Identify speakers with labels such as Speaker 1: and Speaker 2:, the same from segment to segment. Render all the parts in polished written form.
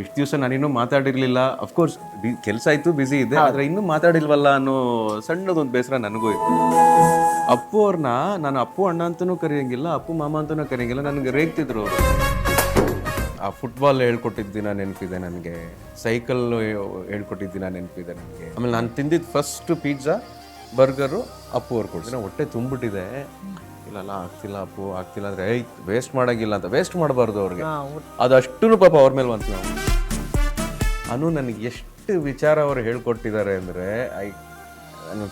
Speaker 1: ಇಷ್ಟು ದಿವಸ ನಾನಿನ್ನೂ ಮಾತಾಡಿರ್ಲಿಲ್ಲ, ಅಫ್ಕೋರ್ಸ್ ಕೆಲಸ ಆಯ್ತು, ಬ್ಯುಸಿ ಇದ್ದೆ, ಆದ್ರೆ ಇನ್ನೂ ಮಾತಾಡಿಲ್ವಲ್ಲ ಅನ್ನೋ ಸಣ್ಣದೊಂದು ಬೇಸರ ನನಗೂ ಇತ್ತು. ಅಪ್ಪು ಅವ್ರನ್ನ ನಾನು ಅಪ್ಪು ಅಣ್ಣ ಅಂತನೂ ಕರೆಯಂಗಿಲ್ಲ, ಅಪ್ಪು ಮಾಮ ಅಂತನೂ ಕರೆಯಂಗಿಲ್ಲ, ನನಗೆ ರೇಗ್ತಿದ್ರು ಅವರು. ಆ ಫುಟ್ಬಾಲ್ ಹೇಳ್ಕೊಟ್ಟಿದ್ದ ದಿನ ನೆನಪಿದೆ ನನಗೆ, ಸೈಕಲ್ ಹೇಳ್ಕೊಟ್ಟಿದ್ದ ದಿನ ನೆನಪಿದೆ ನನಗೆ. ಆಮೇಲೆ ನಾನು ತಿಂದಿದ್ದು ಫಸ್ಟ್ ಪಿಜ್ಜಾ ಬರ್ಗರು ಅಪ್ಪು ಅವ್ರು ಕೊಡ್ತೀನಿ. ಹೊಟ್ಟೆ ತುಂಬಿಟ್ಟಿದೆ, ಇಲ್ಲ ಆಗ್ತಿಲ್ಲ ಅಪ್ಪು ಆಗ್ತಿಲ್ಲ ಅಂದ್ರೆ ವೇಸ್ಟ್ ಮಾಡಂಗಿಲ್ಲ ಅಂತ. ವೇಸ್ಟ್ ಮಾಡಬಾರ್ದು ಅವ್ರಿಗೆ, ಅದಷ್ಟು ಪಾಪ ಅವ್ರ ಮೇಲೆ ಬಂತು. ನಾನು ನನಗೆ ಎಷ್ಟು ವಿಚಾರ ಅವ್ರು ಹೇಳ್ಕೊಟ್ಟಿದ್ದಾರೆ ಅಂದರೆ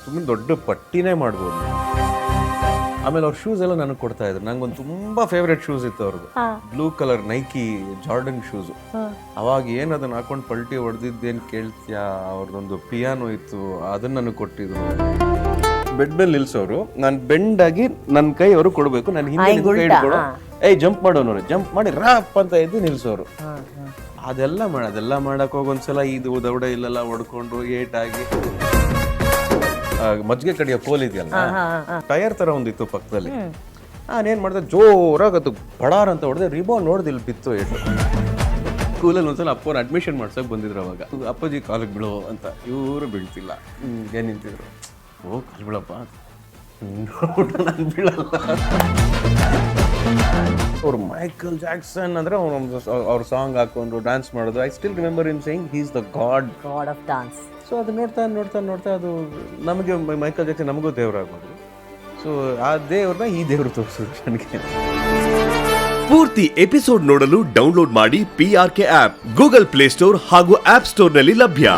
Speaker 1: ತುಂಬ ದೊಡ್ಡ ಪಟ್ಟಿನೇ ಮಾಡ್ಬೋದು. ಆಮೇಲೆ ಅವ್ರ ಶೂಸ್ ಎಲ್ಲ ನನಗೆ ಕೊಡ್ತಾ ಇದ್ರು. ನಂಗೊಂದು ತುಂಬಾ ಫೇವ್ರೆಟ್ ಶೂಸ್ ಇತ್ತು ಅವ್ರದ್ದು, blue colour Nike Jordan shoes. ಅವಾಗ ಏನು ಅದನ್ನ ಹಾಕೊಂಡು ಪಲ್ಟಿ ಹೊಡೆದಿದ್ದೇನು ಕೇಳ್ತೀಯಾ, ಅವ್ರದ್ದೊಂದು ಪಿಯಾನೋ ಇತ್ತು, ಅದನ್ನ ನನಗೆ ಕೊಟ್ಟಿದ್ರು. ಬೆಡ್ ಮೇಲೆ ನಿಲ್ಸೋರು, ನಾನು ಬೆಂಡ್ ಆಗಿ ನನ್ನ ಕೈ ಅವರು ಕೊಡ್ಬೇಕು, ನಾನು ಹಿಂದೆ ಕೈ ಹಿಡ್ಕೊಡು, ಜಂಪ್ ಮಾಡೋನವ್ರು, ಜಂಪ್ ಮಾಡಿ ರಾಪ್ ಅಂತ ಎದ್ದು ನಿಲ್ಸೋರು. ಅದೆಲ್ಲ ಮಾಡಕ್ ಹೋಗಿ ಒಂದ್ಸಲ ಇದು ದೌಡ ಇಲ್ಲೆಲ್ಲ ಹೊಡ್ಕೊಂಡು ಏಟಾಗಿ ಮಜ್ಜಿಗೆ ಕಡಿಯೋ ಕೋಲ್ ಇದೆಯಲ್ಲ, ಟೈರ್ ತರ ಒಂದಿತ್ತು ಪಕ್ಕದಲ್ಲಿ. ನಾನೇನ್ ಮಾಡ್ದೆ, ಜೋರಾಗಿ ಅದು ಬಡಾರ್ ಅಂತ ಹೊಡೆದೆ, ರಿಬಾನ್ ನೋಡ್ದು ಇಲ್ಲಿ ಬಿತ್ತು ಏಟು. ಸ್ಕೂಲಲ್ಲಿ ಒಂದ್ಸಲ ಅಪ್ಪವ್ರು ಅಡ್ಮಿಷನ್ ಮಾಡ್ಸಕ್ ಬಂದಿದ್ರು. ಅವಾಗ ಅಪ್ಪಾಜಿ ಕಾಲಿಗೆ ಬೀಳೋ ಅಂತ, ಇವರು ಬೀಳ್ತಿಲ್ಲ, ಏನ್ ನಿಂತಿದ್ರು, ಓ ಕಾಲು ಬೀಳಪ್ಪ, ನಾನು ಬೀಳಲ್ಲ. ಅವ್ರು ಮೈಕಲ್ ಜಾಕ್ಸನ್ ಅಂದ್ರೆ ಅವ್ರ ಸಾಂಗ್ ಹಾಕೊಂಡು ಡ್ಯಾನ್ಸ್ ಮಾಡೋದು. I still remember him saying he is the god
Speaker 2: of dance.
Speaker 1: So ಅದು ನೋಡ್ತಾ ಅದು ನಮಗೆ ಮೈಕಲ್ ಜಾಕ್ಸನ್ ನಮಗೂ ದೇವರಾಗೋದು. ಸೊ ಆ ದೇವ್ರನ್ನ ಈ ದೇವ್ರು ತೋರಿಸಿದ್ರು ನನಗೆ.
Speaker 3: ಪೂರ್ತಿ ಎಪಿಸೋಡ್ ನೋಡಲು ಡೌನ್ಲೋಡ್ ಮಾಡಿ PRK ಆಪ್, ಗೂಗಲ್ ಪ್ಲೇಸ್ಟೋರ್ ಹಾಗೂ ಆಪ್ ಸ್ಟೋರ್ನಲ್ಲಿ ಲಭ್ಯ.